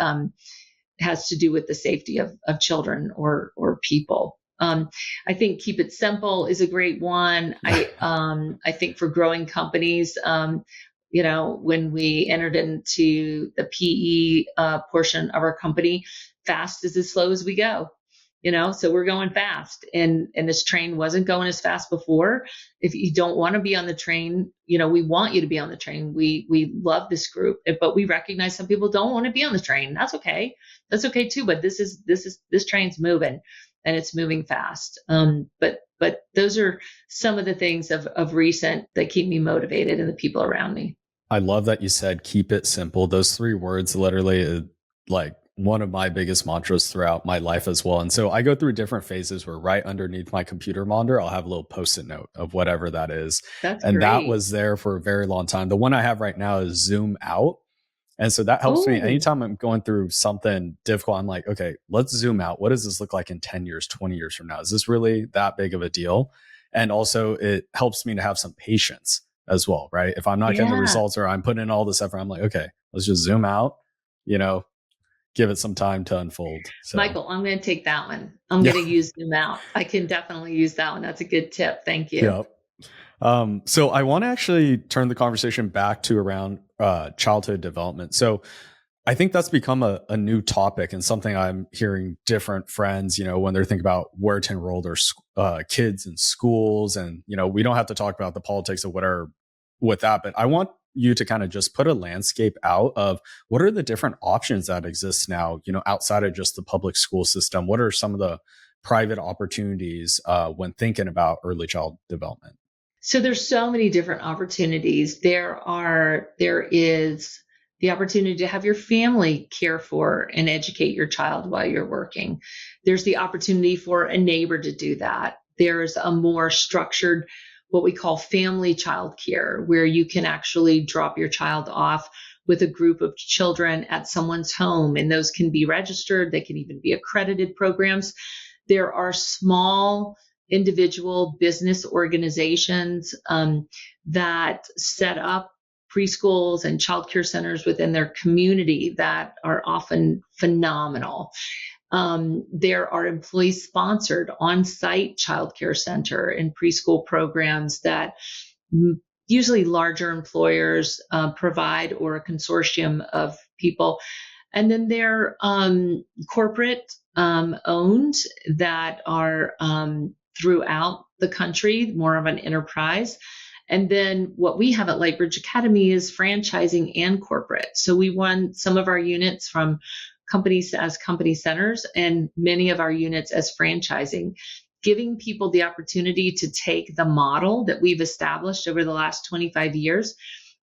has to do with the safety of children or people. I think keep it simple is a great one. I think for growing companies, when we entered into the PE portion of our company, fast is as slow as we go. So we're going fast, and this train wasn't going as fast before. If you don't want to be on the train, we want you to be on the train. We love this group, but we recognize some people don't want to be on the train. That's okay. That's okay too. But this train's moving, and it's moving fast. But those are some of the things of recent that keep me motivated and the people around me. I love that you said keep it simple. Those three words literally like one of my biggest mantras throughout my life as well. And so I go through different phases where right underneath my computer monitor, I'll have a little post-it note of whatever that is. That's And that great. was there for a very long time. The one I have right now is zoom out. And so that helps me Oh, anytime I'm going through something difficult. I'm like, okay, let's zoom out. What does this look like in 10 years, 20 years from now? Is this really that big of a deal? And also it helps me to have some patience as well, right? If I'm not getting the yeah. results or I'm putting in all this effort, I'm like, okay, let's just zoom out, you know, give it some time to unfold. So, Michael, I'm going to take that one. I'm yeah, going to use Zoom out. I can definitely use that one. That's a good tip. Thank you. yeah. So I want to actually turn the conversation back to around childhood development. So I think that's become a new topic and something I'm hearing different friends, when they're thinking about where to enroll their kids in schools. And, we don't have to talk about the politics of whatever with that, but I want you to kind of just put a landscape out of what are the different options that exist now, outside of just the public school system. What are some of the private opportunities when thinking about early child development? So there's so many different opportunities. There is the opportunity to have your family care for and educate your child while you're working. There's the opportunity for a neighbor to do that. There's a more structured, what we call family child care, where you can actually drop your child off with a group of children at someone's home, and those can be registered. They can even be accredited programs. There are small individual business organizations that set up preschools and childcare centers within their community that are often phenomenal. There are employee-sponsored on-site childcare center and preschool programs that usually larger employers provide, or a consortium of people. And then they're corporate owned that are throughout the country, more of an enterprise. And then what we have at Lightbridge Academy is franchising and corporate. So we run some of our units from companies as company centers, and many of our units as franchising, giving people the opportunity to take the model that we've established over the last 25 years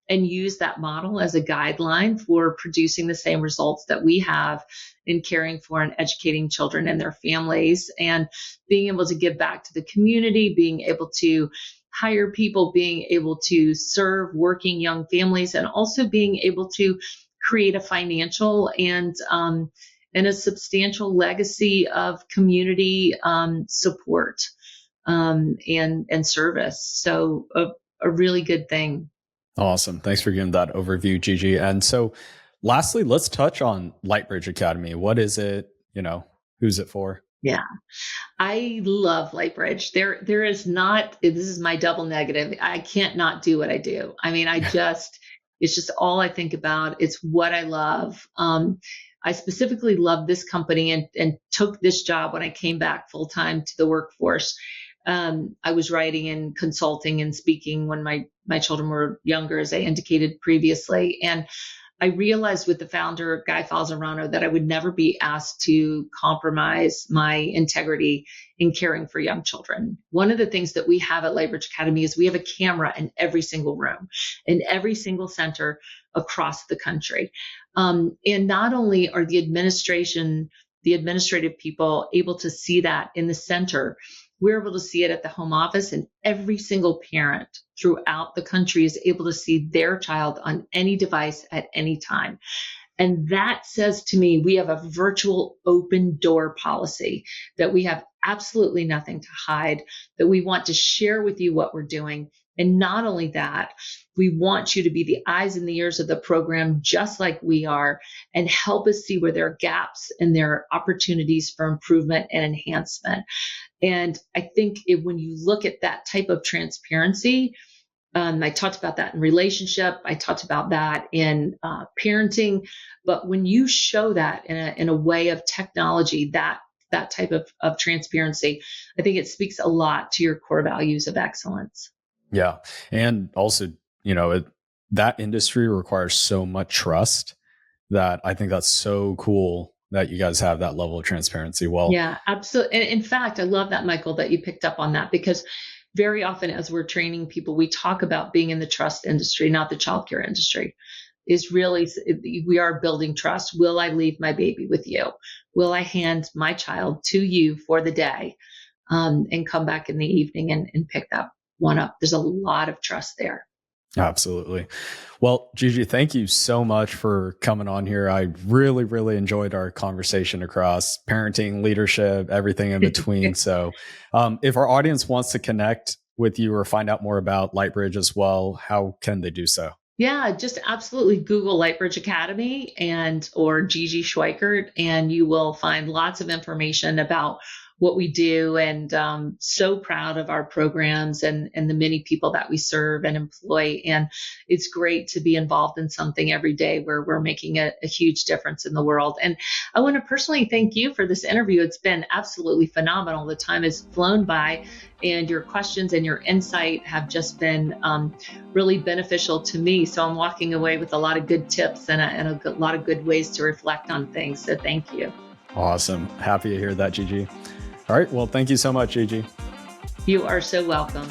and use that model as a guideline for producing the same results that we have in caring for and educating children and their families, and being able to give back to the community, being able to hire people, being able to serve working young families, and also being able to create a financial and a substantial legacy of community support and service. So a really good thing. Awesome. Thanks for giving that overview, Gigi. And so lastly, let's touch on Lightbridge Academy. What is it? Who's it for? Yeah. I love Lightbridge. There is not, this is my double negative. I can't not do what I do. I mean, it's just all I think about. It's what I love. I specifically love this company and took this job when I came back full time to the workforce. I was writing and consulting and speaking when my children were younger, as I indicated previously. And I realized with the founder, Guy Falzarano, that I would never be asked to compromise my integrity in caring for young children. One of the things that we have at Lightbridge Academy is we have a camera in every single room, in every single center across the country. And not only are the administrative people able to see that in the center, we're able to see it at the home office, and every single parent throughout the country is able to see their child on any device at any time. And that says to me, we have a virtual open door policy, that we have absolutely nothing to hide, that we want to share with you what we're doing. And not only that, we want you to be the eyes and the ears of the program, just like we are, and help us see where there are gaps and there are opportunities for improvement and enhancement. And I think when you look at that type of transparency, I talked about that in relationship, I talked about that in parenting, but when you show that in a way of technology, that type of transparency, I think it speaks a lot to your core values of excellence. Yeah. And also, that industry requires so much trust that I think that's so cool that you guys have that level of transparency. Well, yeah, absolutely. And in fact, I love that, Michael, that you picked up on that, because very often as we're training people, we talk about being in the trust industry, not the childcare industry. Is really, we are building trust. Will I leave my baby with you? Will I hand my child to you for the day and come back in the evening and pick that one up? There's a lot of trust there. Absolutely. Well, Gigi, thank you so much for coming on here. I really, really enjoyed our conversation across parenting, leadership, everything in between. So if our audience wants to connect with you or find out more about Lightbridge as well, how can they do so? Yeah, just absolutely Google Lightbridge Academy or Gigi Schweikert, and you will find lots of information about what we do, and so proud of our programs and the many people that we serve and employ. And it's great to be involved in something every day where we're making a huge difference in the world. And I want to personally thank you for this interview. It's been absolutely phenomenal. The time has flown by, and your questions and your insight have just been really beneficial to me. So I'm walking away with a lot of good tips and a lot of good ways to reflect on things. So thank you. Awesome. Happy to hear that, Gigi. All right. Well, thank you so much, Gigi. You are so welcome.